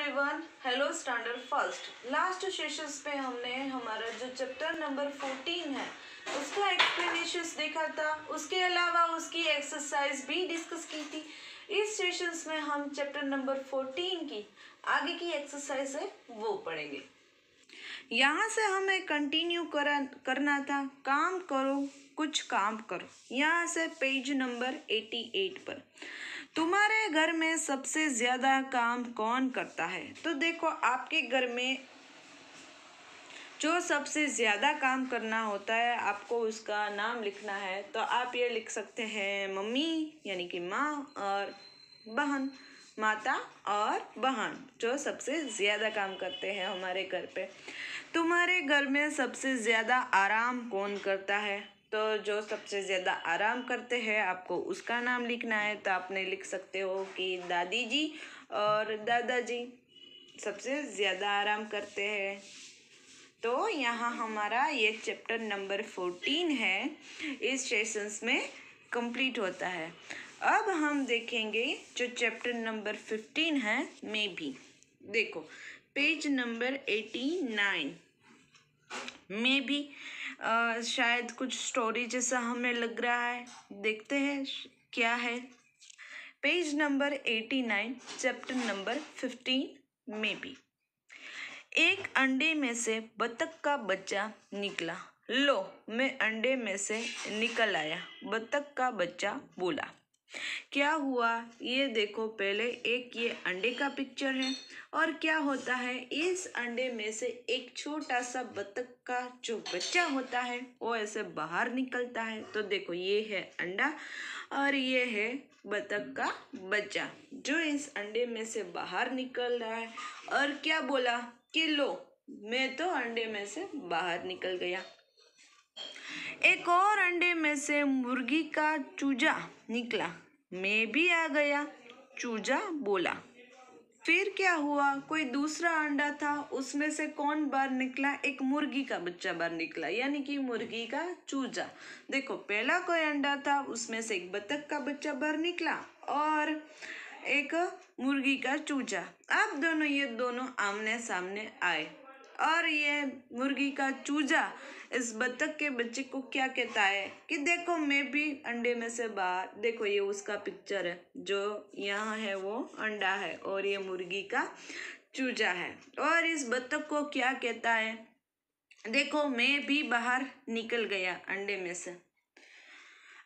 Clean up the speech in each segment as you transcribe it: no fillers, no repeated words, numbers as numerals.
Everyone, hello standard first. Last sessions पे हमने हमारा जो चैप्टर नंबर 14 है उसका एक्सप्लेनेशंस देखा था। उसके अलावा उसकी एक्सरसाइज भी डिस्कस की थी। इस सेशंस में हम चैप्टर नंबर 14 की आगे की एक्सरसाइज है वो पढ़ेंगे। यहाँ से हमें कंटिन्यू करना था। काम करो कुछ काम करो। यहाँ से पेज नंबर 88 पर तुम्हारे घर में सबसे ज्यादा काम कौन करता है। तो देखो, आपके घर में जो सबसे ज्यादा काम करना होता है आपको उसका नाम लिखना है। तो आप ये लिख सकते हैं मम्मी यानी कि माँ और बहन, माता और बहन जो सबसे ज्यादा काम करते हैं हमारे घर पे। तुम्हारे घर में सबसे ज्यादा आराम कौन करता है। तो जो सबसे ज़्यादा आराम करते हैं आपको उसका नाम लिखना है। तो आपने लिख सकते हो कि दादी जी और दादाजी सबसे ज़्यादा आराम करते हैं। तो यहाँ हमारा ये चैप्टर नंबर 14 है इस सेशंस में कंप्लीट होता है। अब हम देखेंगे जो चैप्टर नंबर 15 है में भी। देखो, पेज नंबर 89 में भी शायद कुछ स्टोरी जैसा हमें लग रहा है। देखते हैं क्या है। पेज नंबर 89 चैप्टर नंबर 15 में भी। एक अंडे में से बतख का बच्चा निकला। लो, मैं अंडे में से निकल आया, बतख का बच्चा बोला। क्या हुआ ये देखो। पहले एक ये अंडे का पिक्चर है और क्या होता है, इस अंडे में से एक छोटा सा बतख का जो बच्चा होता है वो ऐसे बाहर निकलता है। तो देखो, ये है अंडा और ये है बतख का बच्चा जो इस अंडे में से बाहर निकल रहा है। और क्या बोला कि लो, मैं तो अंडे में से बाहर निकल गया। एक और अंडे में से मुर्गी का चूजा निकला। मैं भी आ गया, चूजा बोला। फिर क्या हुआ, कोई दूसरा अंडा था, उसमें से कौन बाहर निकला, एक मुर्गी का बच्चा बाहर निकला यानी कि मुर्गी का चूजा। देखो, पहला कोई अंडा था, उसमें से एक बतख का बच्चा बाहर निकला और एक मुर्गी का चूजा। अब ये दोनों आमने सामने आए और ये मुर्गी का चूजा इस बतख के बच्चे को क्या कहता है कि देखो, मैं भी अंडे में से बाहर। देखो, ये उसका पिक्चर है, जो यहाँ है वो अंडा है और ये मुर्गी का चूजा है। और इस बतख को क्या कहता है, देखो मैं भी बाहर निकल गया अंडे में से।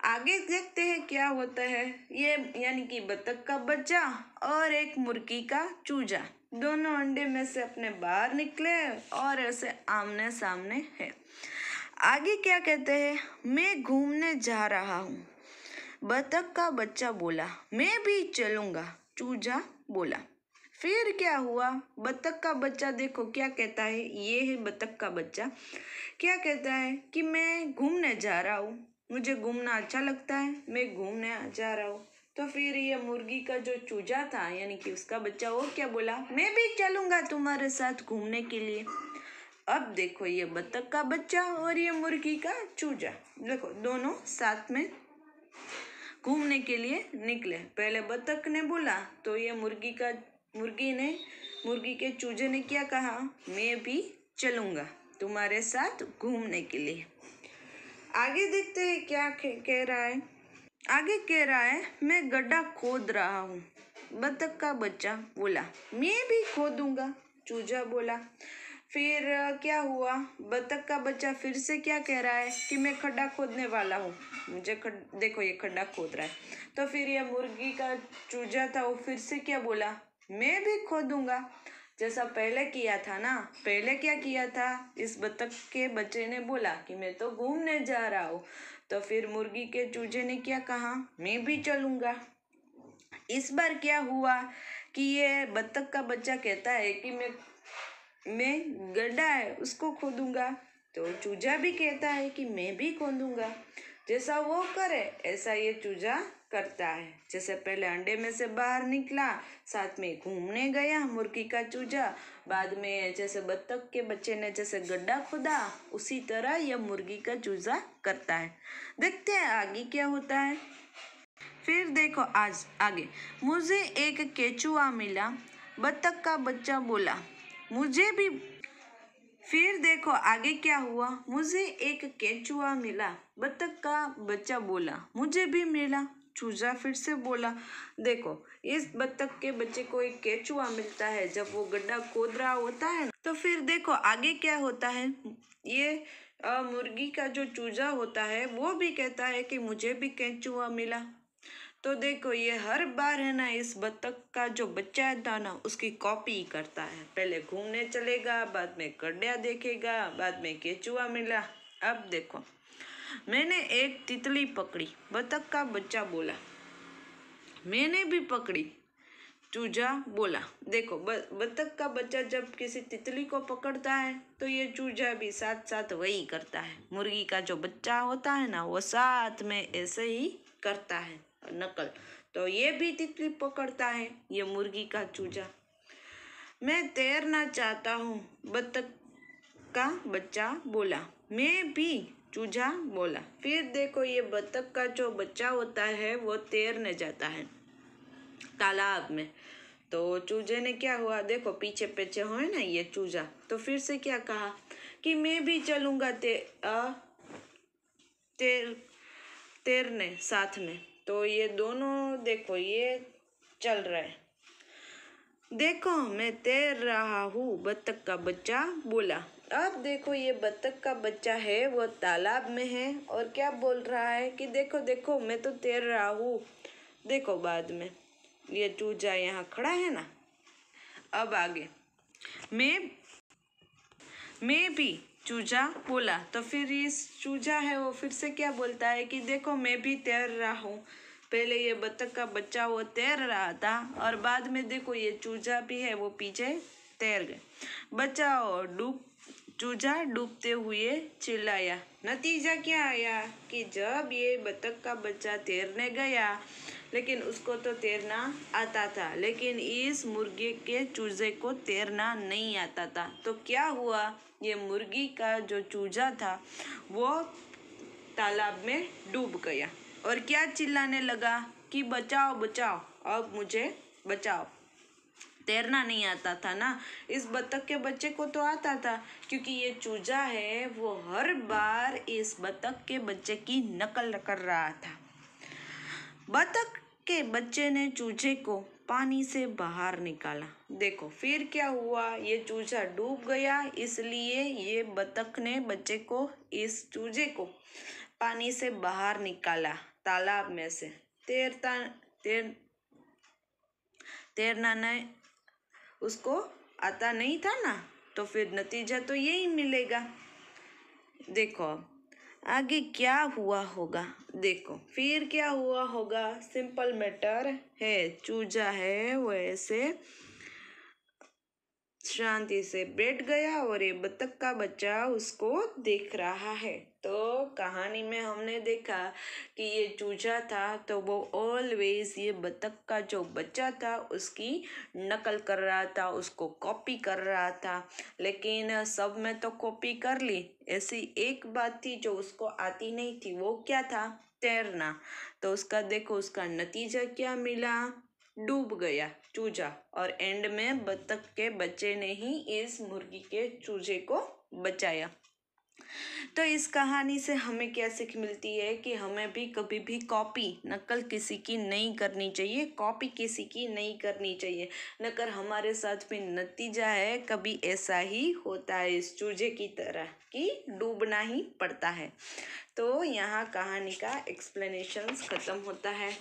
आगे देखते हैं क्या होता है। ये यानी कि बतख का बच्चा और एक मुर्गी का चूजा दोनों अंडे में से अपने बाहर निकले और ऐसे आमने सामने है। आगे क्या कहते हैं, मैं घूमने जा रहा हूँ, बतख का बच्चा बोला। मैं भी चलूंगा, चूजा बोला। फिर क्या हुआ, बतख का बच्चा देखो क्या कहता है, ये है बतख का बच्चा, क्या कहता है कि मैं घूमने जा रहा हूँ, मुझे घूमना अच्छा लगता है, मैं घूमने जा रहा हूँ। तो फिर ये मुर्गी का जो चूजा था यानी कि उसका बच्चा, वो क्या बोला, मैं भी चलूंगा तुम्हारे साथ घूमने के लिए। अब देखो, ये बतख का बच्चा और ये मुर्गी का चूजा, देखो दोनों साथ में घूमने के लिए निकले। पहले बतख ने बोला तो ये मुर्गी के चूजे ने क्या कहा, मैं भी चलूंगा तुम्हारे साथ घूमने के लिए। आगे देखते हैं क्या कह रहा है। आगे कह रहा है, मैं गड्ढा खोद रहा हूँ, बतख का बच्चा बोला। मैं भी खोदूंगा, चूजा बोला। फिर क्या हुआ, बतख का बच्चा फिर से क्या कह रहा है कि मैं खड्डा खोदने वाला हूँ, देखो ये खड्डा खोद रहा है। तो फिर ये मुर्गी का चूजा था, वो फिर से क्या बोला, मैं भी खोदूंगा, जैसा पहले किया था ना। पहले क्या किया था, इस बतख के बच्चे ने बोला कि मैं तो घूमने जा रहा हूँ। तो फिर मुर्गी के चूजे ने क्या कहा, मैं भी चलूंगा। इस बार क्या हुआ कि ये बतख का बच्चा कहता है कि मैं गड्ढा है उसको खोदूंगा। तो चूजा भी कहता है कि मैं भी खोदूंगा। जैसा वो करे ऐसा ये चूजा करता है। जैसे पहले अंडे में से बाहर निकला, साथ में घूमने गया मुर्गी का चूजा, बाद में जैसे बत्तख के बच्चे ने जैसे गड्ढा खोदा, उसी तरह यह मुर्गी का चूजा करता है। देखते हैं आगे क्या होता है। फिर देखो आज आगे, मुझे एक केचुआ मिला, बत्तख का बच्चा बोला, मुझे भी। फिर देखो आगे क्या हुआ, मुझे एक केचुआ मिला। बत्तख का बच्चा बोला, मुझे भी मिला। चूजा फिर से बोला, देखो इस बत्तख के बच्चे को एक केचुआ मिलता है जब वो गड्ढा खोद रहा होता है। तो फिर देखो आगे क्या होता है, ये मुर्गी का जो चूजा होता है वो भी कहता है कि मुझे भी केचुआ मिला। तो देखो ये हर बार है ना, इस बत्तख का जो बच्चा था ना उसकी कॉपी करता है। पहले घूमने चलेगा, बाद में गड्ढा देखेगा, बाद में केचुआ मिला। अब देखो, मैंने एक तितली पकड़ी। बत्तख का बच्चा बोला, मैंने भी पकड़ी। चूजा बोला, देखो बत्तख का बच्चा जब किसी तितली को पकड़ता है तो ये चूजा भी साथ साथ वही करता है। मुर्गी का जो बच्चा होता है ना वो साथ में ऐसे ही करता है नकल। तो ये भी तितली पकड़ता है, ये मुर्गी का चूजा। मैं तैरना चाहता हूँ, बत्तख का बच्चा बोला। मैं भी, चूजा बोला। फिर देखो ये बत्तख का जो बच्चा होता है वो तैरने जाता है तालाब में। तो चूजे ने क्या हुआ, देखो पीछे पीछे हो है ना ये चूजा, तो फिर से क्या कहा कि मैं भी चलूंगा तैरने साथ में। तो ये दोनों देखो ये चल रहा है। देखो मैं तैर रहा हूँ, बत्तख का बच्चा बोला। अब देखो ये बत्तख का बच्चा है वो तालाब में है और क्या बोल रहा है कि देखो देखो मैं तो तैर रहा हूँ। देखो बाद में ये चूजा यहाँ खड़ा है ना। अब आगे, मैं भी, चूजा बोला। तो फिर इस चूजा है वो फिर से क्या बोलता है कि देखो मैं भी तैर रहा हूँ। पहले ये बत्तख का बच्चा वो तैर रहा था और बाद में देखो ये चूजा भी है वो पीछे तैर गए। बचाओ, चूजा डूबते हुए चिल्लाया। नतीजा क्या आया कि जब ये बत्तख का बच्चा तैरने गया, लेकिन उसको तो तैरना आता था, लेकिन इस मुर्गे के चूजे को तैरना नहीं आता था। तो क्या हुआ, ये मुर्गी का जो चूजा था वो तालाब में डूब गया और क्या चिल्लाने लगा कि बचाओ बचाओ, अब मुझे बचाओ। तैरना नहीं आता था ना, इस बत्तख के बच्चे को तो आता था, क्योंकि ये चूजा है वो हर बार इस बत्तख के बच्चे की नकल कर रहा था। बत्तख के बच्चे ने चूजे को पानी से बाहर निकाला। देखो फिर क्या हुआ, ये चूजा डूब गया, इसलिए ये बत्तख ने बच्चे को, इस चूजे को पानी से बाहर निकाला तालाब में से। तैरना नहीं उसको आता नहीं था ना, तो फिर नतीजा तो यही मिलेगा। देखो आगे क्या हुआ होगा, देखो फिर क्या हुआ होगा। सिंपल मैटर है, चूजा है वो ऐसे शांति से बैठ गया और ये बत्तख का बच्चा उसको देख रहा है। तो कहानी में हमने देखा कि ये चूजा था तो वो ऑलवेज ये बत्तख का जो बच्चा था उसकी नकल कर रहा था, उसको कॉपी कर रहा था। लेकिन सब में तो कॉपी कर ली, ऐसी एक बात थी जो उसको आती नहीं थी, वो क्या था, तैरना। तो उसका देखो उसका नतीजा क्या मिला, डूब गया चूजा और एंड में बत्तख के बच्चे ने ही इस मुर्गी के चूजे को बचाया। तो इस कहानी से हमें क्या सीख मिलती है कि हमें भी कभी भी कॉपी, नकल किसी की नहीं करनी चाहिए, कॉपी किसी की नहीं करनी चाहिए, नकर हमारे साथ भी नतीजा है कभी ऐसा ही होता है इस चूजे की तरह कि डूबना ही पड़ता है। तो यहाँ कहानी का एक्सप्लेनेशंस खत्म होता है।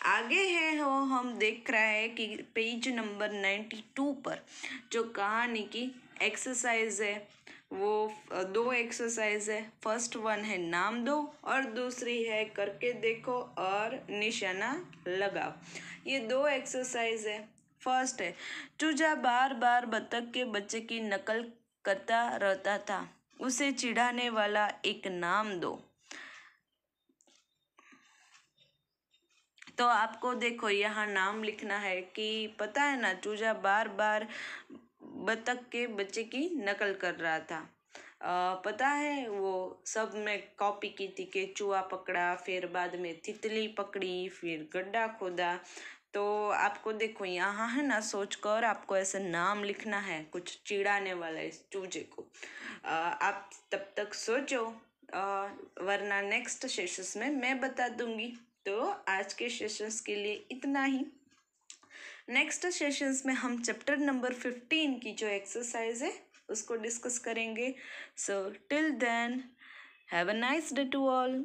आगे है वो हम देख रहे हैं कि पेज नंबर 92 पर जो कहानी की एक्सरसाइज है वो दो एक्सरसाइज है। फर्स्ट वन है नाम दो और दूसरी है करके देखो और निशाना लगाओ। ये दो एक्सरसाइज है। फर्स्ट है, चूजा बार बार बत्तख के बच्चे की नकल करता रहता था, उसे चिढ़ाने वाला एक नाम दो। तो आपको देखो यहाँ नाम लिखना है कि पता है ना चूजा बार बार बत्तख के बच्चे की नकल कर रहा था। पता है वो सब में कॉपी की थी, केचुआ पकड़ा, फिर बाद में तितली पकड़ी, फिर गड्ढा खोदा। तो आपको देखो यहाँ है ना, सोच कर आपको ऐसे नाम लिखना है कुछ चिढ़ाने वाला इस चूजे को। आप तब तक सोचो, वरना नेक्स्ट सेशंस में मैं बता दूंगी। तो आज के सेशंस के लिए इतना ही। नेक्स्ट सेशंस में हम चैप्टर नंबर 15 की जो एक्सरसाइज है उसको डिस्कस करेंगे। So till then have a nice day to all.